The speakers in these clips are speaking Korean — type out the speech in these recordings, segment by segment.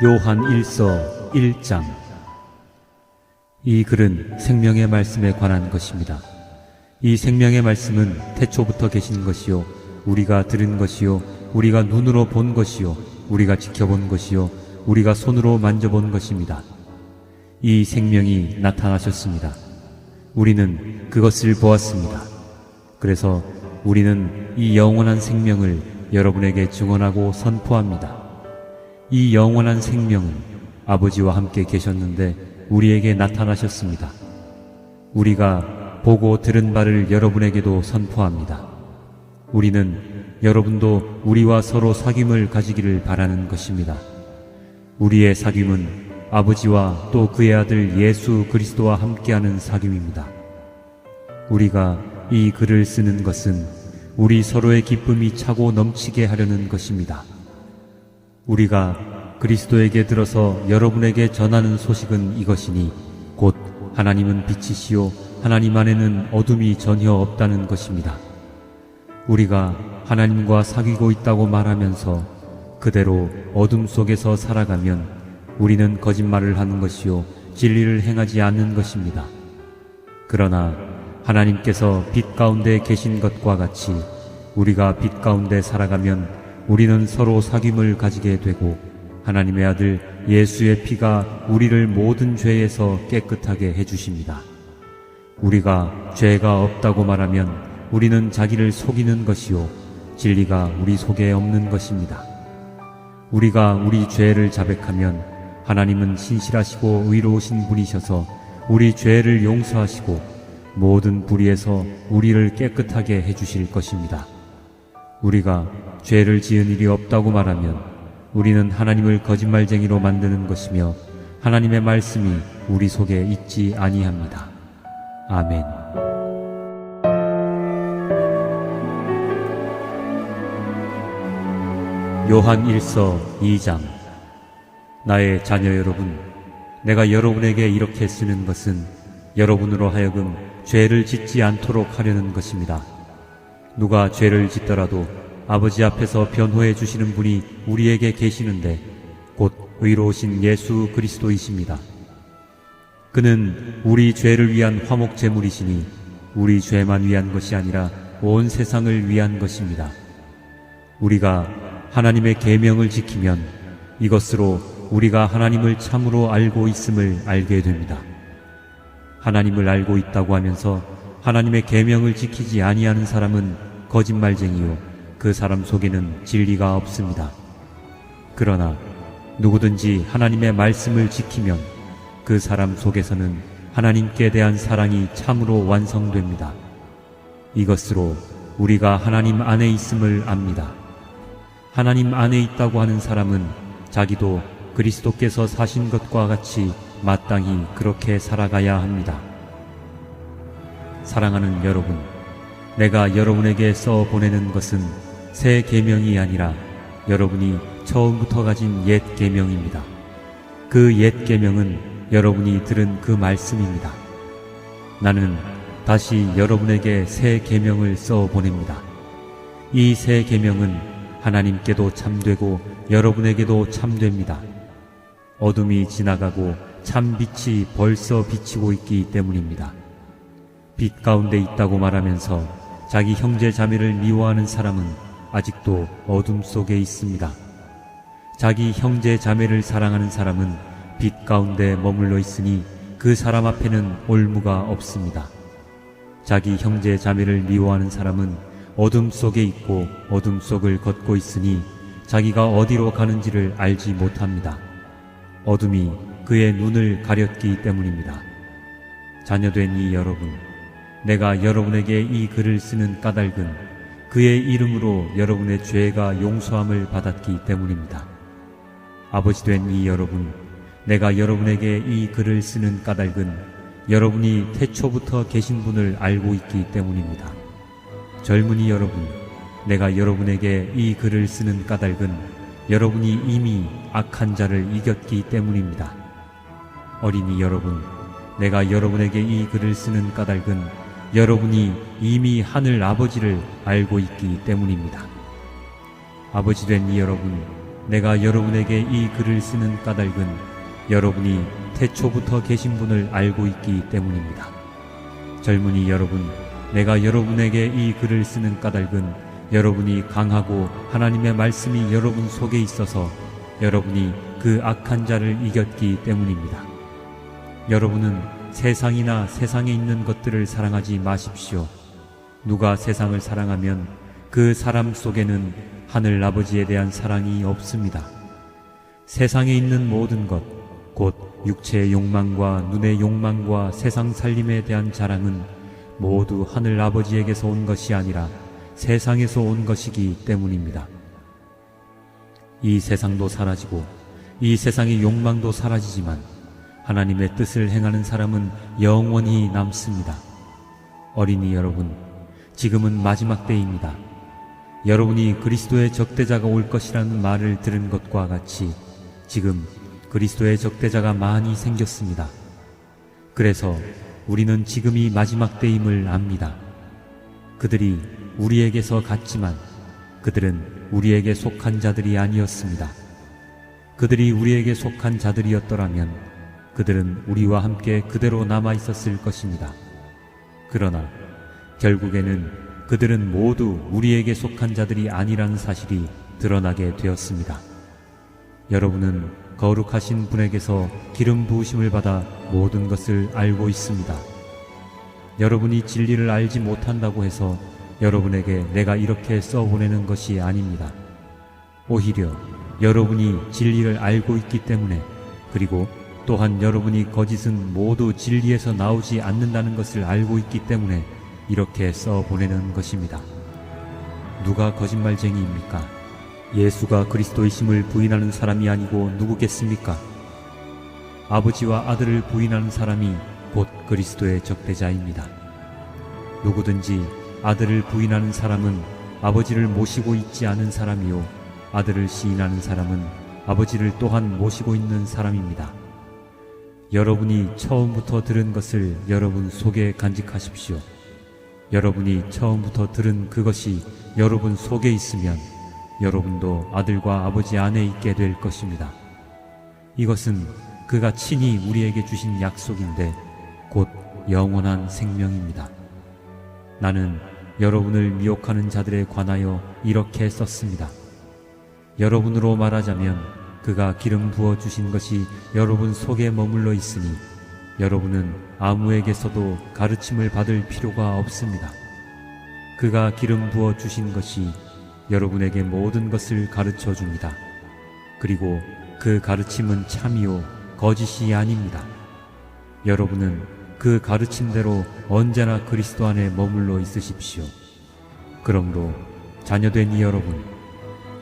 요한 1서 1장. 이 글은 생명의 말씀에 관한 것입니다. 이 생명의 말씀은 태초부터 계신 것이요 우리가 들은 것이요 우리가 눈으로 본 것이요 우리가 지켜본 것이요 우리가 손으로 만져본 것입니다. 이 생명이 나타나셨습니다. 우리는 그것을 보았습니다. 그래서 우리는 이 영원한 생명을 여러분에게 증언하고 선포합니다. 이 영원한 생명은 아버지와 함께 계셨는데 우리에게 나타나셨습니다. 우리가 보고 들은 바를 여러분에게도 선포합니다. 우리는 여러분도 우리와 서로 사귐을 가지기를 바라는 것입니다. 우리의 사귐은 아버지와 또 그의 아들 예수 그리스도와 함께하는 사귐입니다. 우리가 이 글을 쓰는 것은 우리 서로의 기쁨이 차고 넘치게 하려는 것입니다. 우리가 그리스도에게 들어서 여러분에게 전하는 소식은 이것이니 곧 하나님은 빛이시요 하나님 안에는 어둠이 전혀 없다는 것입니다. 우리가 하나님과 사귀고 있다고 말하면서 그대로 어둠 속에서 살아가면 우리는 거짓말을 하는 것이요 진리를 행하지 않는 것입니다. 그러나 하나님께서 빛 가운데 계신 것과 같이 우리가 빛 가운데 살아가면 우리는 서로 사귐을 가지게 되고 하나님의 아들 예수의 피가 우리를 모든 죄에서 깨끗하게 해주십니다. 우리가 죄가 없다고 말하면 우리는 자기를 속이는 것이요 진리가 우리 속에 없는 것입니다. 우리가 우리 죄를 자백하면 하나님은 신실하시고 의로우신 분이셔서 우리 죄를 용서하시고 모든 불의에서 우리를 깨끗하게 해주실 것입니다. 우리가 죄를 지은 일이 없다고 말하면 우리는 하나님을 거짓말쟁이로 만드는 것이며 하나님의 말씀이 우리 속에 있지 아니합니다. 아멘. 요한 1서 2장. 나의 자녀 여러분, 내가 여러분에게 이렇게 쓰는 것은 여러분으로 하여금 죄를 짓지 않도록 하려는 것입니다. 누가 죄를 짓더라도 아버지 앞에서 변호해 주시는 분이 우리에게 계시는데 곧 의로우신 예수 그리스도이십니다. 그는 우리 죄를 위한 화목 제물이시니 우리 죄만 위한 것이 아니라 온 세상을 위한 것입니다. 우리가 하나님의 계명을 지키면 이것으로 우리가 하나님을 참으로 알고 있음을 알게 됩니다. 하나님을 알고 있다고 하면서 하나님의 계명을 지키지 아니하는 사람은 거짓말쟁이요 그 사람 속에는 진리가 없습니다. 그러나 누구든지 하나님의 말씀을 지키면 그 사람 속에서는 하나님께 대한 사랑이 참으로 완성됩니다. 이것으로 우리가 하나님 안에 있음을 압니다. 하나님 안에 있다고 하는 사람은 자기도 그리스도께서 사신 것과 같이 마땅히 그렇게 살아가야 합니다. 사랑하는 여러분, 내가 여러분에게 써 보내는 것은 새 계명이 아니라 여러분이 처음부터 가진 옛 계명입니다. 그 옛 계명은 여러분이 들은 그 말씀입니다. 나는 다시 여러분에게 새 계명을 써 보냅니다. 이 새 계명은 하나님께도 참되고 여러분에게도 참됩니다. 어둠이 지나가고 참 빛이 벌써 비치고 있기 때문입니다. 빛 가운데 있다고 말하면서 자기 형제 자매를 미워하는 사람은 아직도 어둠 속에 있습니다. 자기 형제 자매를 사랑하는 사람은 빛 가운데 머물러 있으니 그 사람 앞에는 올무가 없습니다. 자기 형제 자매를 미워하는 사람은 어둠 속에 있고 어둠 속을 걷고 있으니 자기가 어디로 가는지를 알지 못합니다. 어둠이 그의 눈을 가렸기 때문입니다. 자녀된 이 여러분, 내가 여러분에게 이 글을 쓰는 까닭은 그의 이름으로 여러분의 죄가 용서함을 받았기 때문입니다. 아버지된 이 여러분, 내가 여러분에게 이 글을 쓰는 까닭은 여러분이 태초부터 계신 분을 알고 있기 때문입니다. 젊은이 여러분, 내가 여러분에게 이 글을 쓰는 까닭은 여러분이 이미 악한 자를 이겼기 때문입니다. 어린이 여러분, 내가 여러분에게 이 글을 쓰는 까닭은 여러분이 이미 하늘 아버지를 알고 있기 때문입니다. 아버지 된 이 여러분, 내가 여러분에게 이 글을 쓰는 까닭은 여러분이 태초부터 계신 분을 알고 있기 때문입니다. 젊은이 여러분, 내가 여러분에게 이 글을 쓰는 까닭은 여러분이 강하고 하나님의 말씀이 여러분 속에 있어서 여러분이 그 악한 자를 이겼기 때문입니다. 여러분은 세상이나 세상에 있는 것들을 사랑하지 마십시오. 누가 세상을 사랑하면 그 사람 속에는 하늘 아버지에 대한 사랑이 없습니다. 세상에 있는 모든 것, 곧 육체의 욕망과 눈의 욕망과 세상 살림에 대한 자랑은 모두 하늘 아버지에게서 온 것이 아니라 세상에서 온 것이기 때문입니다. 이 세상도 사라지고 이 세상의 욕망도 사라지지만 하나님의 뜻을 행하는 사람은 영원히 남습니다. 어린이 여러분, 지금은 마지막 때입니다. 여러분이 그리스도의 적대자가 올 것이라는 말을 들은 것과 같이 지금 그리스도의 적대자가 많이 생겼습니다. 그래서 우리는 지금이 마지막 때임을 압니다. 그들이 우리에게서 갔지만 그들은 우리에게 속한 자들이 아니었습니다. 그들이 우리에게 속한 자들이었더라면 그들은 우리와 함께 그대로 남아 있었을 것입니다. 그러나 결국에는 그들은 모두 우리에게 속한 자들이 아니라는 사실이 드러나게 되었습니다. 여러분은 거룩하신 분에게서 기름 부으심을 받아 모든 것을 알고 있습니다. 여러분이 진리를 알지 못한다고 해서 여러분에게 내가 이렇게 써보내는 것이 아닙니다. 오히려 여러분이 진리를 알고 있기 때문에, 그리고 또한 여러분이 거짓은 모두 진리에서 나오지 않는다는 것을 알고 있기 때문에 이렇게 써보내는 것입니다. 누가 거짓말쟁이입니까? 예수가 그리스도이심을 부인하는 사람이 아니고 누구겠습니까? 아버지와 아들을 부인하는 사람이 곧 그리스도의 적대자입니다. 누구든지 아들을 부인하는 사람은 아버지를 모시고 있지 않은 사람이요, 아들을 시인하는 사람은 아버지를 또한 모시고 있는 사람입니다. 여러분이 처음부터 들은 것을 여러분 속에 간직하십시오. 여러분이 처음부터 들은 그것이 여러분 속에 있으면 여러분도 아들과 아버지 안에 있게 될 것입니다. 이것은 그가 친히 우리에게 주신 약속인데 곧 영원한 생명입니다. 나는 여러분을 미혹하는 자들에 관하여 이렇게 썼습니다. 여러분으로 말하자면 그가 기름 부어 주신 것이 여러분 속에 머물러 있으니 여러분은 아무에게서도 가르침을 받을 필요가 없습니다. 그가 기름 부어 주신 것이 여러분에게 모든 것을 가르쳐 줍니다. 그리고 그 가르침은 참이요 거짓이 아닙니다. 여러분은 그 가르침대로 언제나 그리스도 안에 머물러 있으십시오. 그러므로 자녀된 이 여러분,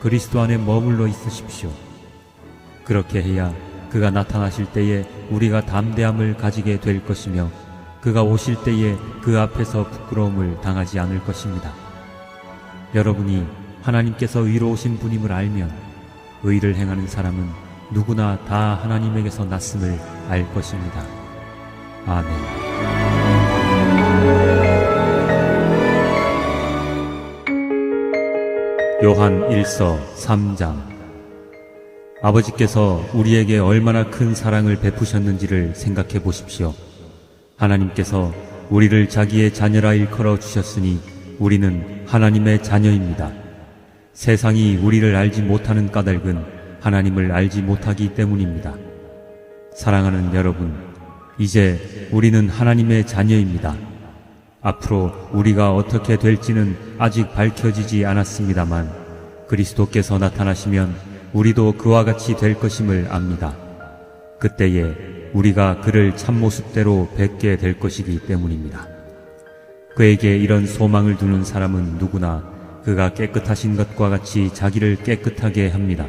그리스도 안에 머물러 있으십시오. 그렇게 해야 그가 나타나실 때에 우리가 담대함을 가지게 될 것이며 그가 오실 때에 그 앞에서 부끄러움을 당하지 않을 것입니다. 여러분이 하나님께서 의로우신 분임을 알면 의를 행하는 사람은 누구나 다 하나님에게서 났음을 알 것입니다. 아멘. 요한 1서 3장. 아버지께서 우리에게 얼마나 큰 사랑을 베푸셨는지를 생각해 보십시오. 하나님께서 우리를 자기의 자녀라 일컬어 주셨으니 우리는 하나님의 자녀입니다. 세상이 우리를 알지 못하는 까닭은 하나님을 알지 못하기 때문입니다. 사랑하는 여러분, 이제 우리는 하나님의 자녀입니다. 앞으로 우리가 어떻게 될지는 아직 밝혀지지 않았습니다만 그리스도께서 나타나시면 우리도 그와 같이 될 것임을 압니다. 그때에 우리가 그를 참모습대로 뵙게 될 것이기 때문입니다. 그에게 이런 소망을 두는 사람은 누구나 그가 깨끗하신 것과 같이 자기를 깨끗하게 합니다.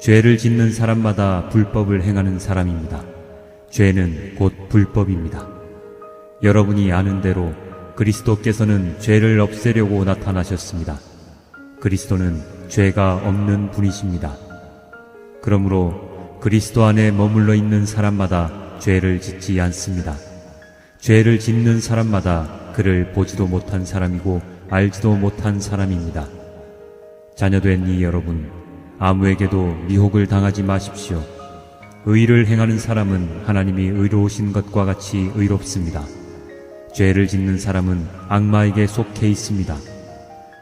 죄를 짓는 사람마다 불법을 행하는 사람입니다. 죄는 곧 불법입니다. 여러분이 아는 대로 그리스도께서는 죄를 없애려고 나타나셨습니다. 그리스도는 죄가 없는 분이십니다. 그러므로 그리스도 안에 머물러 있는 사람마다 죄를 짓지 않습니다. 죄를 짓는 사람마다 그를 보지도 못한 사람이고 알지도 못한 사람입니다. 자녀된 이 여러분, 아무에게도 미혹을 당하지 마십시오. 의를 행하는 사람은 하나님이 의로우신 것과 같이 의롭습니다. 죄를 짓는 사람은 악마에게 속해 있습니다.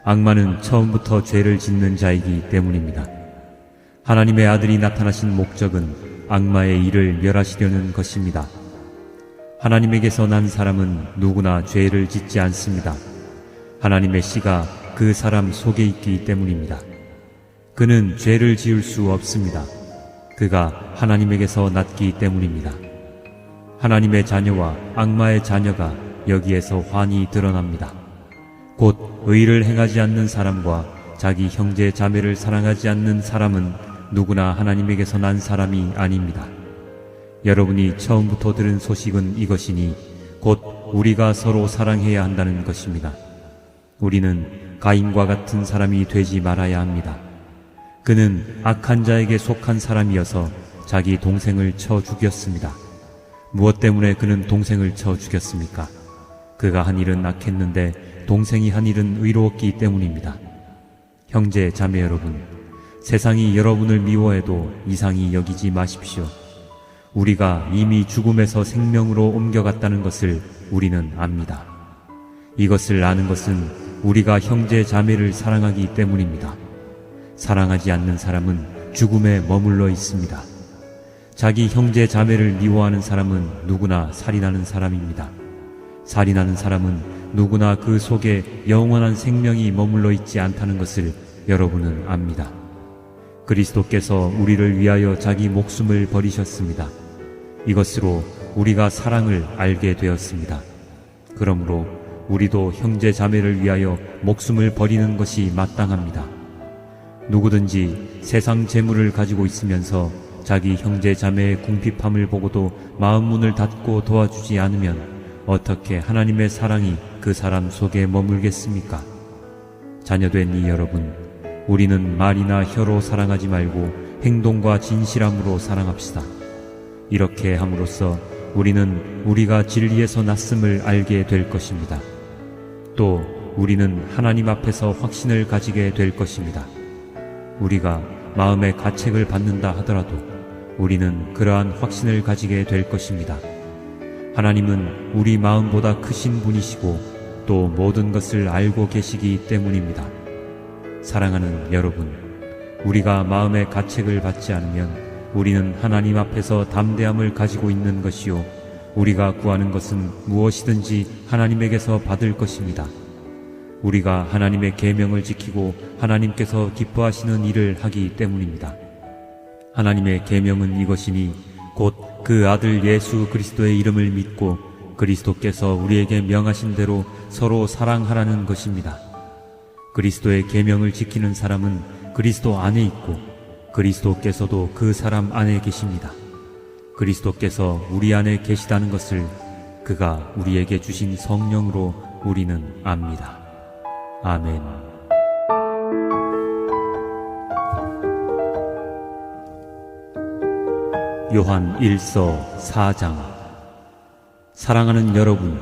악마는 처음부터 죄를 짓는 자이기 때문입니다. 하나님의 아들이 나타나신 목적은 악마의 일을 멸하시려는 것입니다. 하나님에게서 난 사람은 누구나 죄를 짓지 않습니다. 하나님의 씨가 그 사람 속에 있기 때문입니다. 그는 죄를 지을 수 없습니다. 그가 하나님에게서 났기 때문입니다. 하나님의 자녀와 악마의 자녀가 여기에서 환히 드러납니다. 곧 의를 행하지 않는 사람과 자기 형제 자매를 사랑하지 않는 사람은 누구나 하나님에게서 난 사람이 아닙니다. 여러분이 처음부터 들은 소식은 이것이니 곧 우리가 서로 사랑해야 한다는 것입니다. 우리는 가인과 같은 사람이 되지 말아야 합니다. 그는 악한 자에게 속한 사람이어서 자기 동생을 쳐 죽였습니다. 무엇 때문에 그는 동생을 쳐 죽였습니까? 그가 한 일은 악했는데 동생이 한 일은 의로웠기 때문입니다. 형제 자매 여러분, 세상이 여러분을 미워해도 이상히 여기지 마십시오. 우리가 이미 죽음에서 생명으로 옮겨갔다는 것을 우리는 압니다. 이것을 아는 것은 우리가 형제 자매를 사랑하기 때문입니다. 사랑하지 않는 사람은 죽음에 머물러 있습니다. 자기 형제 자매를 미워하는 사람은 누구나 살인하는 사람입니다. 살인하는 사람은 누구나 그 속에 영원한 생명이 머물러 있지 않다는 것을 여러분은 압니다. 그리스도께서 우리를 위하여 자기 목숨을 버리셨습니다. 이것으로 우리가 사랑을 알게 되었습니다. 그러므로 우리도 형제 자매를 위하여 목숨을 버리는 것이 마땅합니다. 누구든지 세상 재물을 가지고 있으면서 자기 형제 자매의 궁핍함을 보고도 마음 문을 닫고 도와주지 않으면 어떻게 하나님의 사랑이 그 사람 속에 머물겠습니까? 자녀된 이 여러분, 우리는 말이나 혀로 사랑하지 말고 행동과 진실함으로 사랑합시다. 이렇게 함으로써 우리는 우리가 진리에서 났음을 알게 될 것입니다. 또 우리는 하나님 앞에서 확신을 가지게 될 것입니다. 우리가 마음의 가책을 받는다 하더라도 우리는 그러한 확신을 가지게 될 것입니다. 하나님은 우리 마음보다 크신 분이시고 또 모든 것을 알고 계시기 때문입니다. 사랑하는 여러분, 우리가 마음의 가책을 받지 않으면 우리는 하나님 앞에서 담대함을 가지고 있는 것이요, 우리가 구하는 것은 무엇이든지 하나님에게서 받을 것입니다. 우리가 하나님의 계명을 지키고 하나님께서 기뻐하시는 일을 하기 때문입니다. 하나님의 계명은 이것이니 곧 그 아들 예수 그리스도의 이름을 믿고 그리스도께서 우리에게 명하신 대로 서로 사랑하라는 것입니다. 그리스도의 계명을 지키는 사람은 그리스도 안에 있고 그리스도께서도 그 사람 안에 계십니다. 그리스도께서 우리 안에 계시다는 것을 그가 우리에게 주신 성령으로 우리는 압니다. 아멘. 요한 1서 4장. 사랑하는 여러분,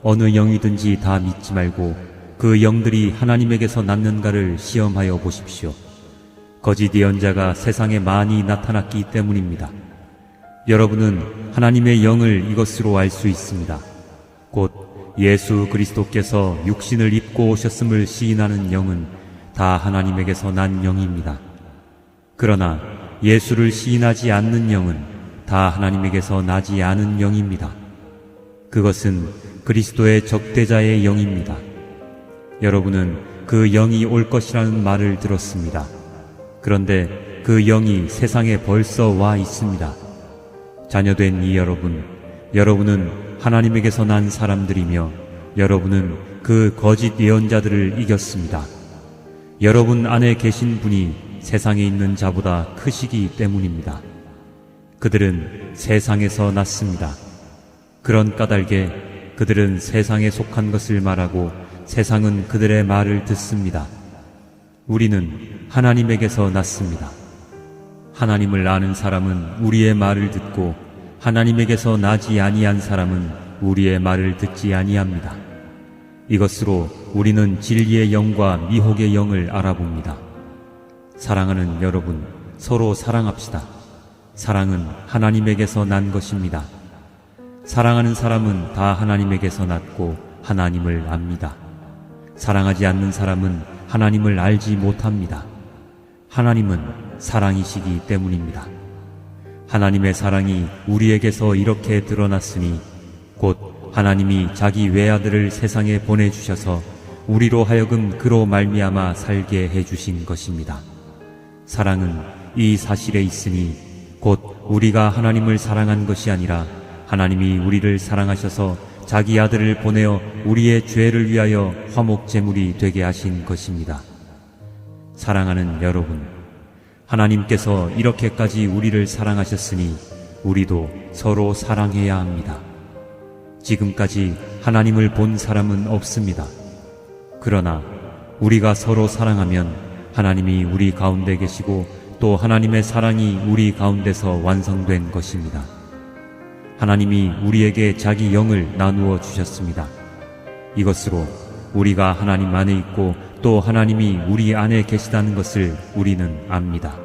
어느 영이든지 다 믿지 말고 그 영들이 하나님에게서 났는가를 시험하여 보십시오. 거짓 예언자가 세상에 많이 나타났기 때문입니다. 여러분은 하나님의 영을 이것으로 알 수 있습니다. 곧 예수 그리스도께서 육신을 입고 오셨음을 시인하는 영은 다 하나님에게서 난 영입니다. 그러나 예수를 시인하지 않는 영은 다 하나님에게서 나지 않은 영입니다. 그것은 그리스도의 적대자의 영입니다. 여러분은 그 영이 올 것이라는 말을 들었습니다. 그런데 그 영이 세상에 벌써 와 있습니다. 자녀된 이 여러분, 여러분은 하나님에게서 난 사람들이며 여러분은 그 거짓 예언자들을 이겼습니다. 여러분 안에 계신 분이 세상에 있는 자보다 크시기 때문입니다. 그들은 세상에서 났습니다. 그런 까닭에 그들은 세상에 속한 것을 말하고 세상은 그들의 말을 듣습니다. 우리는 하나님에게서 났습니다. 하나님을 아는 사람은 우리의 말을 듣고 하나님에게서 나지 아니한 사람은 우리의 말을 듣지 아니합니다. 이것으로 우리는 진리의 영과 미혹의 영을 알아봅니다. 사랑하는 여러분, 서로 사랑합시다. 사랑은 하나님에게서 난 것입니다. 사랑하는 사람은 다 하나님에게서 났고 하나님을 압니다. 사랑하지 않는 사람은 하나님을 알지 못합니다. 하나님은 사랑이시기 때문입니다. 하나님의 사랑이 우리에게서 이렇게 드러났으니 곧 하나님이 자기 외아들을 세상에 보내주셔서 우리로 하여금 그로 말미암아 살게 해주신 것입니다. 사랑은 이 사실에 있으니 곧 우리가 하나님을 사랑한 것이 아니라 하나님이 우리를 사랑하셔서 자기 아들을 보내어 우리의 죄를 위하여 화목제물이 되게 하신 것입니다. 사랑하는 여러분, 하나님께서 이렇게까지 우리를 사랑하셨으니 우리도 서로 사랑해야 합니다. 지금까지 하나님을 본 사람은 없습니다. 그러나 우리가 서로 사랑하면 하나님이 우리 가운데 계시고 또 하나님의 사랑이 우리 가운데서 완성된 것입니다. 하나님이 우리에게 자기 영을 나누어 주셨습니다. 이것으로 우리가 하나님 안에 있고 또 하나님이 우리 안에 계시다는 것을 우리는 압니다.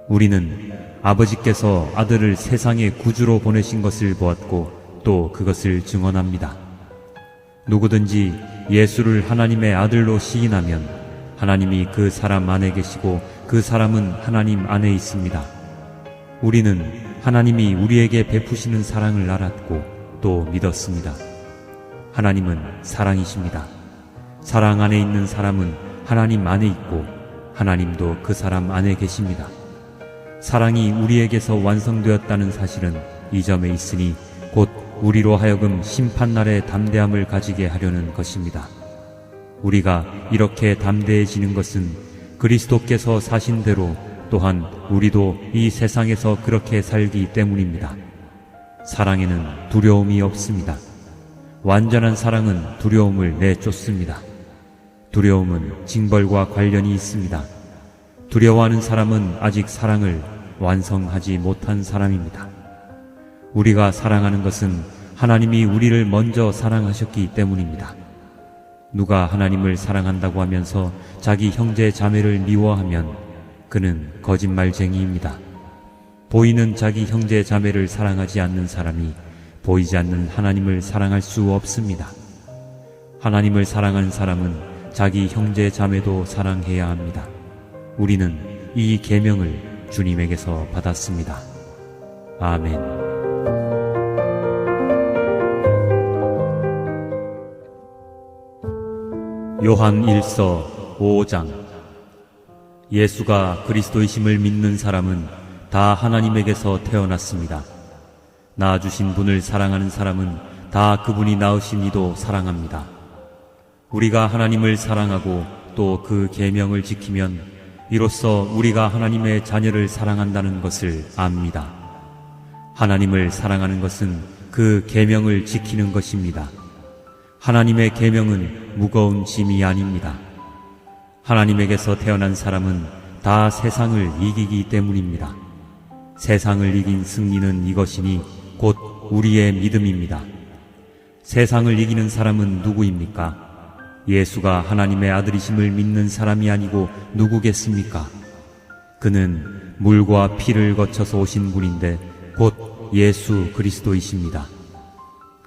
우리는 아버지께서 아들을 세상의 구주로 보내신 것을 보았고 또 그것을 증언합니다. 누구든지 예수를 하나님의 아들로 시인하면 하나님이 그 사람 안에 계시고 그 사람은 하나님 안에 있습니다. 우리는 하나님이 우리에게 베푸시는 사랑을 알았고 또 믿었습니다. 하나님은 사랑이십니다. 사랑 안에 있는 사람은 하나님 안에 있고 하나님도 그 사람 안에 계십니다. 사랑이 우리에게서 완성되었다는 사실은 이 점에 있으니 곧 우리로 하여금 심판날의 담대함을 가지게 하려는 것입니다. 우리가 이렇게 담대해지는 것은 그리스도께서 사신 대로 또한 우리도 이 세상에서 그렇게 살기 때문입니다. 사랑에는 두려움이 없습니다. 완전한 사랑은 두려움을 내쫓습니다. 두려움은 징벌과 관련이 있습니다. 두려워하는 사람은 아직 사랑을 완성하지 못한 사람입니다. 우리가 사랑하는 것은 하나님이 우리를 먼저 사랑하셨기 때문입니다. 누가 하나님을 사랑한다고 하면서 자기 형제 자매를 미워하면 그는 거짓말쟁이입니다. 보이는 자기 형제 자매를 사랑하지 않는 사람이 보이지 않는 하나님을 사랑할 수 없습니다. 하나님을 사랑하는 사람은 자기 형제 자매도 사랑해야 합니다. 우리는 이 계명을 주님에게서 받았습니다. 아멘. 요한 1서 5장. 예수가 그리스도이심을 믿는 사람은 다 하나님에게서 태어났습니다. 낳아주신 분을 사랑하는 사람은 다 그분이 낳으신 이도 사랑합니다. 우리가 하나님을 사랑하고 또 그 계명을 지키면 이로써 우리가 하나님의 자녀를 사랑한다는 것을 압니다. 하나님을 사랑하는 것은 그 계명을 지키는 것입니다. 하나님의 계명은 무거운 짐이 아닙니다. 하나님에게서 태어난 사람은 다 세상을 이기기 때문입니다. 세상을 이긴 승리는 이것이니 곧 우리의 믿음입니다. 세상을 이기는 사람은 누구입니까? 예수가 하나님의 아들이심을 믿는 사람이 아니고 누구겠습니까? 그는 물과 피를 거쳐서 오신 분인데 곧 예수 그리스도이십니다.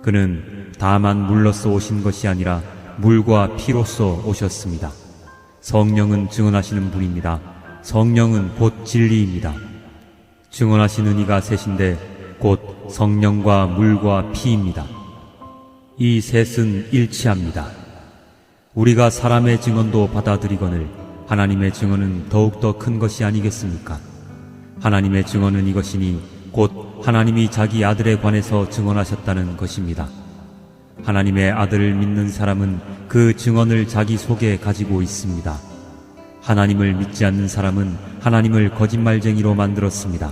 그는 다만 물로서 오신 것이 아니라 물과 피로서 오셨습니다. 성령은 증언하시는 분입니다. 성령은 곧 진리입니다. 증언하시는 이가 셋인데 곧 성령과 물과 피입니다. 이 셋은 일치합니다. 우리가 사람의 증언도 받아들이거늘 하나님의 증언은 더욱더 큰 것이 아니겠습니까? 하나님의 증언은 이것이니 곧 하나님이 자기 아들에 관해서 증언하셨다는 것입니다. 하나님의 아들을 믿는 사람은 그 증언을 자기 속에 가지고 있습니다. 하나님을 믿지 않는 사람은 하나님을 거짓말쟁이로 만들었습니다.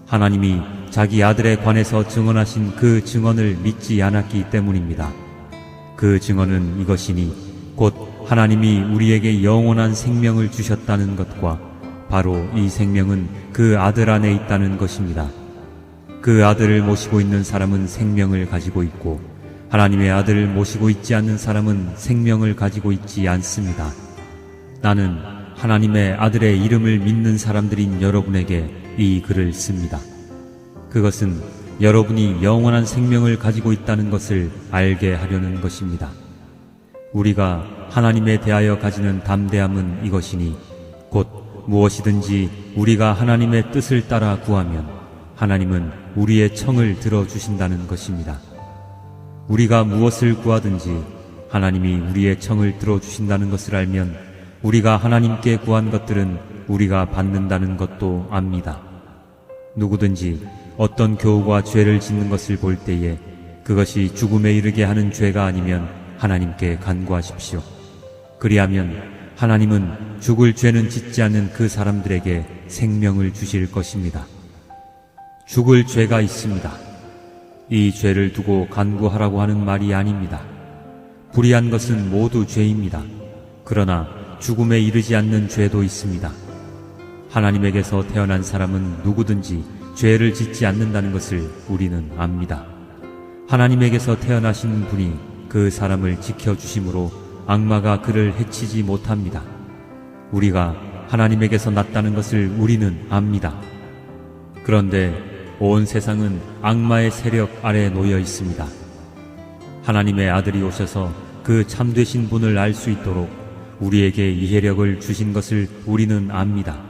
하나님이 자기 아들에 관해서 증언하신 그 증언을 믿지 않았기 때문입니다. 그 증언은 이것이니 곧 하나님이 우리에게 영원한 생명을 주셨다는 것과 바로 이 생명은 그 아들 안에 있다는 것입니다. 그 아들을 모시고 있는 사람은 생명을 가지고 있고 하나님의 아들을 모시고 있지 않는 사람은 생명을 가지고 있지 않습니다. 나는 하나님의 아들의 이름을 믿는 사람들인 여러분에게 이 글을 씁니다. 그것은 여러분이 영원한 생명을 가지고 있다는 것을 알게 하려는 것입니다. 우리가 하나님에 대하여 가지는 담대함은 이것이니 곧 무엇이든지 우리가 하나님의 뜻을 따라 구하면 하나님은 우리의 청을 들어주신다는 것입니다. 우리가 무엇을 구하든지 하나님이 우리의 청을 들어주신다는 것을 알면 우리가 하나님께 구한 것들은 우리가 받는다는 것도 압니다. 누구든지 어떤 교우가 죄를 짓는 것을 볼 때에 그것이 죽음에 이르게 하는 죄가 아니면 하나님께 간구하십시오. 그리하면 하나님은 죽을 죄는 짓지 않는 그 사람들에게 생명을 주실 것입니다. 죽을 죄가 있습니다. 이 죄를 두고 간구하라고 하는 말이 아닙니다. 불의한 것은 모두 죄입니다. 그러나 죽음에 이르지 않는 죄도 있습니다. 하나님에게서 태어난 사람은 누구든지 죄를 짓지 않는다는 것을 우리는 압니다. 하나님에게서 태어나신 분이 그 사람을 지켜주심으로 악마가 그를 해치지 못합니다. 우리가 하나님에게서 났다는 것을 우리는 압니다. 그런데 온 세상은 악마의 세력 아래에 놓여 있습니다. 하나님의 아들이 오셔서 그 참되신 분을 알 수 있도록 우리에게 이해력을 주신 것을 우리는 압니다.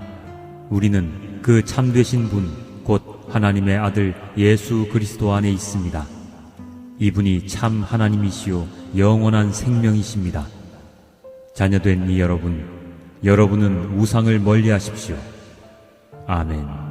우리는 그 참되신 분, 곧 하나님의 아들 예수 그리스도 안에 있습니다. 이분이 참 하나님이시요 영원한 생명이십니다. 자녀된 이 여러분, 여러분은 우상을 멀리하십시오. 아멘.